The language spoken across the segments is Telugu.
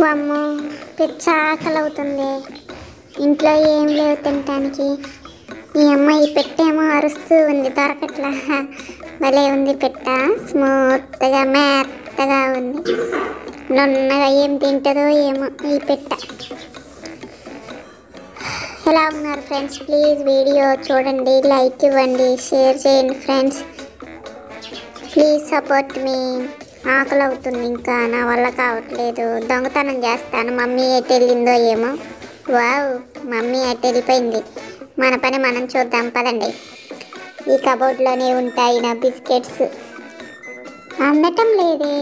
వామ్మో పిచ్చ ఆకలి అవుతుంది. ఇంట్లో ఏం లేవు తినటానికి. ఈ అమ్మాయి పెట్టేమో అరుస్తూ ఉంది, దొరకట్లా. భలే ఉంది పెట్ట, స్మూత్గా మెత్తగా ఉంది. నున్నగా ఏం తింటుందో ఏమో ఈ పెట్ట. ఎలా ఉన్నారు ఫ్రెండ్స్? ప్లీజ్ వీడియో చూడండి, లైక్ ఇవ్వండి, షేర్ చేయండి ఫ్రెండ్స్. ప్లీజ్ సపోర్ట్ మీ. ఆకలి అవుతుంది, ఇంకా నా వల్ల కావట్లేదు. దొంగతనం చేస్తాను. మమ్మీ ఎటు వెళ్ళిందో ఏమో. వావ్, మమ్మీ ఎటు వెళ్ళిపోయింది. మన పని మనం చూద్దాం పదండి. ఈ కబోర్డ్లోనే ఉంటాయి నా బిస్కెట్స్. అందటం లేదే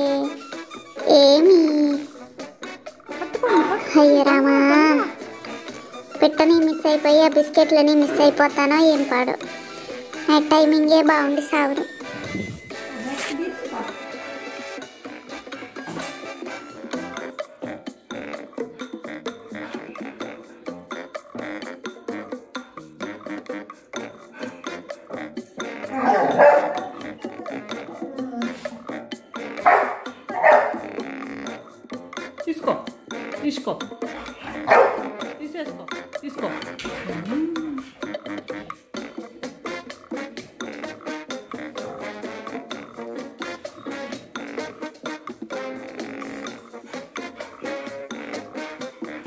ఏమి. అయ్యో రామా, పెట్టని మిస్ అయిపోయి ఆ బిస్కెట్లని మిస్ అయిపోతానో ఏం పాడు. నా టైమింగే బాగుంది సావురు. తీసుకో తీసుకో తీసేసుకో తీసుకో.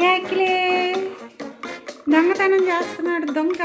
యాకిలే దొంగతనం చేస్తున్నాడు దొంగ.